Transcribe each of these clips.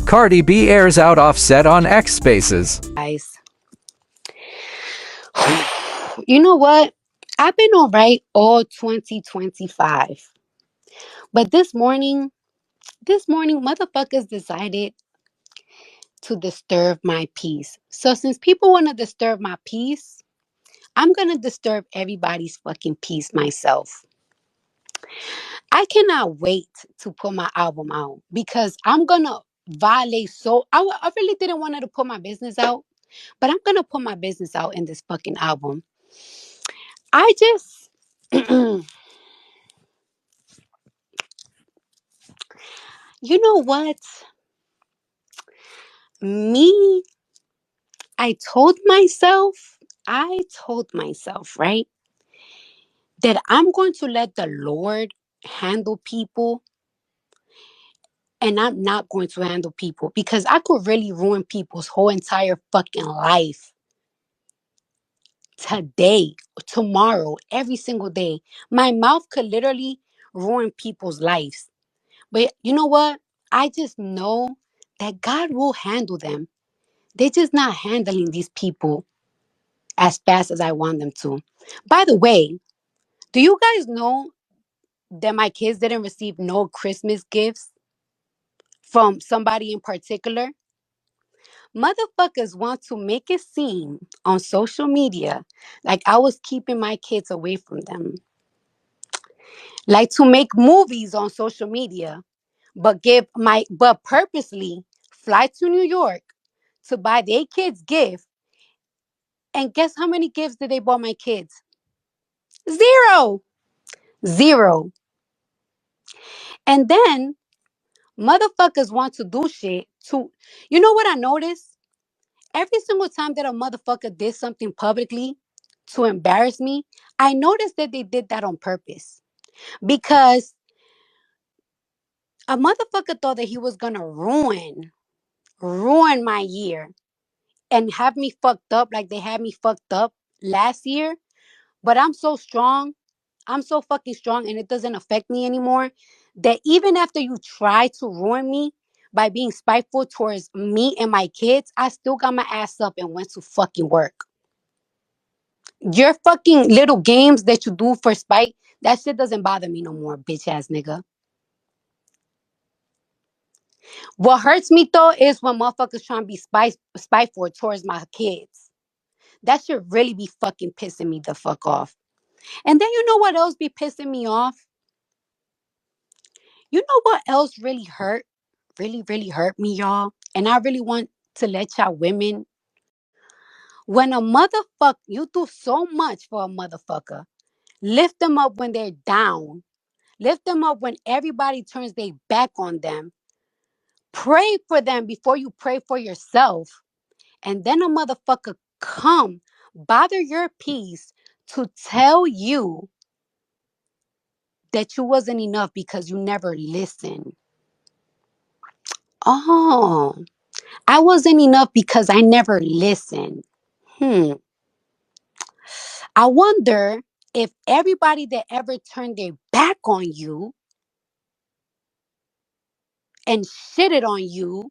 Cardi B airs out Offset on X Spaces. Guys, you know what? I've been all right all 2025. But this morning, motherfuckers decided to disturb my peace. So since people want to disturb my peace, I'm going to disturb everybody's fucking peace myself. I cannot wait to put my album out because I'm going to violate I really didn't want to put my business out, but I'm going to put my business out in this fucking album. I just you know what? Me, I told myself, right, that I'm going to let the Lord handle people and I'm not going to handle people because I could really ruin people's whole entire fucking life today, tomorrow, every single day. My mouth could literally ruin people's lives. But you know what? I just know that God will handle them. They're just not handling these people as fast as I want them to. By the way, do you guys know that my kids didn't receive no Christmas gifts from somebody in particular? Motherfuckers want to make it seem on social media like I was keeping my kids away from them. Like to make movies on social media, but purposely fly to New York to buy their kids gift. And guess how many gifts did they buy my kids? Zero. Zero. And then motherfuckers want to do shit to, you know what I noticed? Every single time that a motherfucker did something publicly to embarrass me, I noticed that they did that on purpose. Because a motherfucker thought that he was gonna ruin my year and have me fucked up like they had me fucked up last year. But I'm so strong. I'm so fucking strong and it doesn't affect me anymore that even after you try to ruin me by being spiteful towards me and my kids, I still got my ass up and went to fucking work. Your fucking little games that you do for spite, that shit doesn't bother me no more, bitch ass nigga. What hurts me though is when motherfuckers trying to be spiteful towards my kids. That should really be fucking pissing me the fuck off. And then you know what else be pissing me off? You know what else really hurt? Really, really hurt me, y'all. And I really want to let y'all women. When a motherfucker, you do so much for a motherfucker. Lift them up when they're down. Lift them up when everybody turns their back on them. Pray for them before you pray for yourself. And then a motherfucker come bother your peace to tell you that you wasn't enough because you never listened. Oh, I wasn't enough because I never listened. Hmm. I wonder if everybody that ever turned their back on you and shitted on you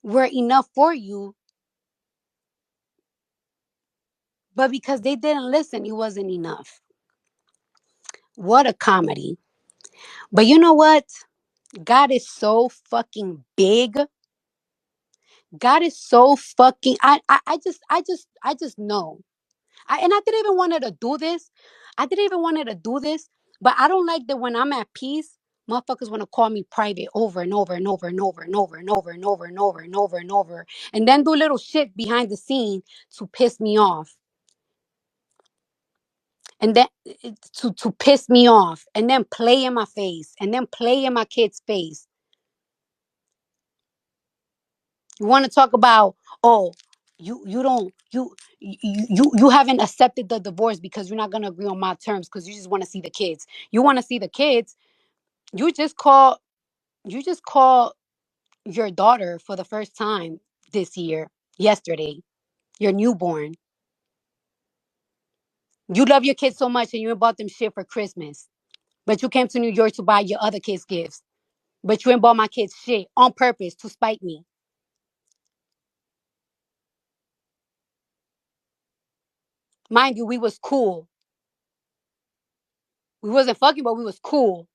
were enough for you, but because they didn't listen, it wasn't enough. What a comedy. But you know what? God is so fucking big. God is so fucking I just know. And I didn't even wanted to do this. I didn't even wanted to do this, but I don't like that when I'm at peace, motherfuckers want to call me private over and over and over and over and over and over and over and over and over and over and then do little shit behind the scene to piss me off. And then to piss me off and then play in my face and then play in my kid's face. You want to talk about, oh, you don't you haven't accepted the divorce because you're not gonna agree on my terms because you just want to see the kids. You want to see the kids. You just call your daughter for the first time this year, yesterday, your newborn. You love your kids so much and you bought them shit for Christmas, but you came to New York to buy your other kids gifts. But you ain't bought my kids shit on purpose to spite me. Mind you, we was cool. We wasn't fucking, but we was cool.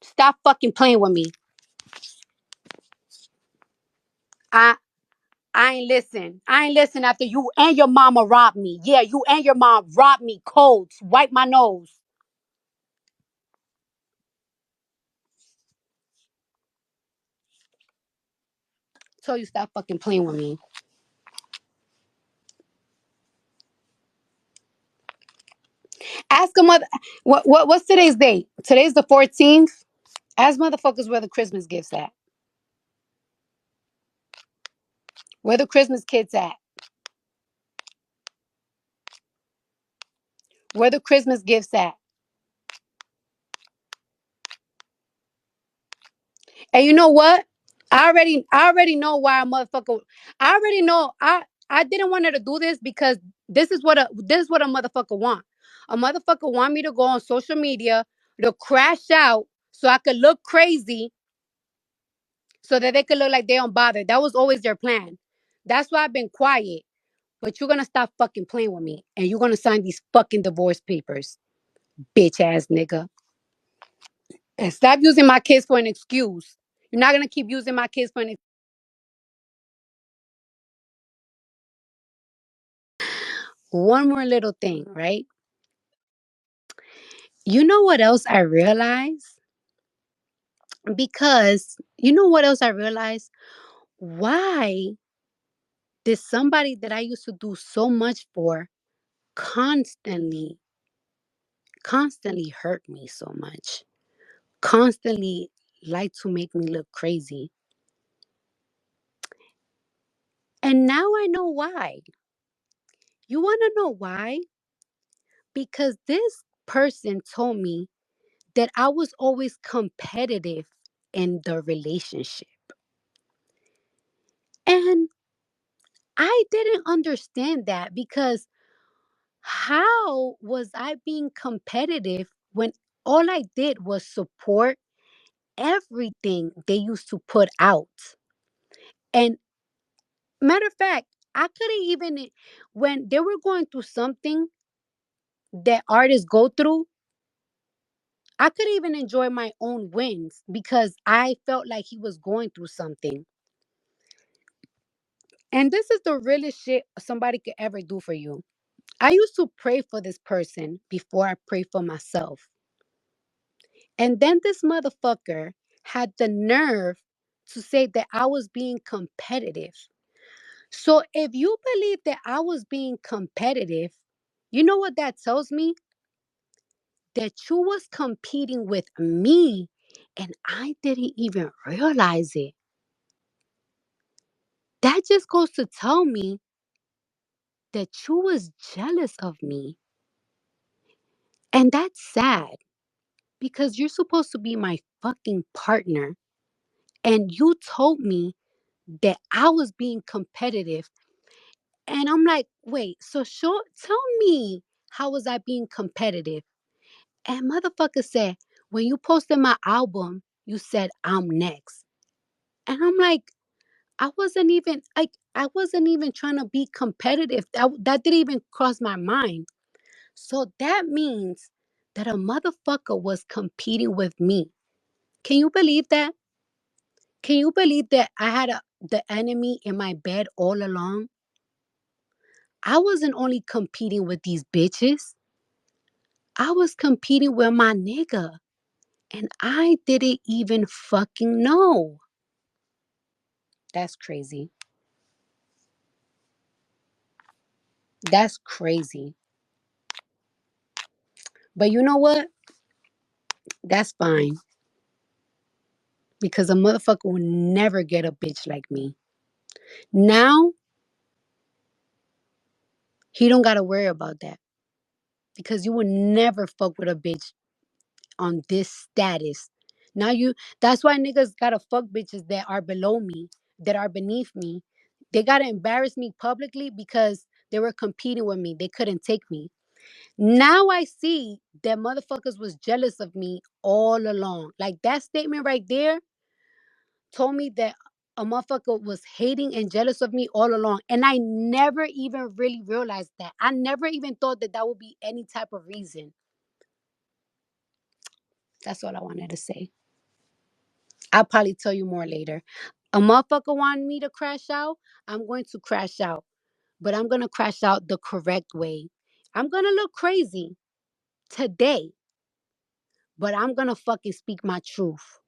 Stop fucking playing with me. I I ain't listen. I ain't listen after you and your mama robbed me. Yeah, you and your mom robbed me. Codes. Wipe my nose. So you stop fucking playing with me. Ask a mother. What's today's date? Today's the 14th. Ask motherfuckers where the Christmas gifts at. Where the Christmas kids at? Where the Christmas gifts at? And you know what? I already know why a motherfucker. I already know. I didn't want her to do this because this is what a motherfucker want. A motherfucker want me to go on social media to crash out so I could look crazy so that they could look like they don't bother. That was always their plan. That's why I've been quiet. But you're gonna stop fucking playing with me and you're gonna sign these fucking divorce papers, bitch ass nigga. And stop using my kids for an excuse. You're not gonna keep using my kids for an. One more little thing, right? You know what else I realized? Because you know what else I realized? Why did somebody that I used to do so much for constantly, constantly hurt me so much? Constantly like to make me look crazy. And now I know why. You want to know why? Because this person told me that I was always competitive in the relationship. And I didn't understand that because how was I being competitive when all I did was support everything they used to put out? And matter of fact, I couldn't even, when they were going through something that artists go through, I couldn't even enjoy my own wins because I felt like he was going through something. And this is the realest shit somebody could ever do for you. I used to pray for this person before I pray for myself. And then this motherfucker had the nerve to say that I was being competitive. So if you believe that I was being competitive, you know what that tells me? That you was competing with me and I didn't even realize it. That just goes to tell me that you was jealous of me. And that's sad because you're supposed to be my fucking partner. And you told me that I was being competitive. And I'm like, wait, so tell me, how was I being competitive? And motherfucker said, when you posted my album, you said I'm next. And I'm like, I wasn't even trying to be competitive. That didn't even cross my mind. So that means that a motherfucker was competing with me. Can you believe that? Can you believe that I had the enemy in my bed all along? I wasn't only competing with these bitches. I was competing with my nigga. And I didn't even fucking know. That's crazy. That's crazy. But you know what? That's fine. Because a motherfucker will never get a bitch like me. Now, he don't gotta worry about that. Because you will never fuck with a bitch on this status. Now that's why niggas gotta fuck bitches that are below me, that are beneath me. They gotta embarrass me publicly because they were competing with me. They couldn't take me. Now I see that motherfuckers was jealous of me all along. Like that statement right there told me that a motherfucker was hating and jealous of me all along. And I never even really realized that. I never even thought that that would be any type of reason. That's all I wanted to say. I'll probably tell you more later. A motherfucker wanted me to crash out. I'm going to crash out, but I'm going to crash out the correct way. I'm going to look crazy today, but I'm going to fucking speak my truth.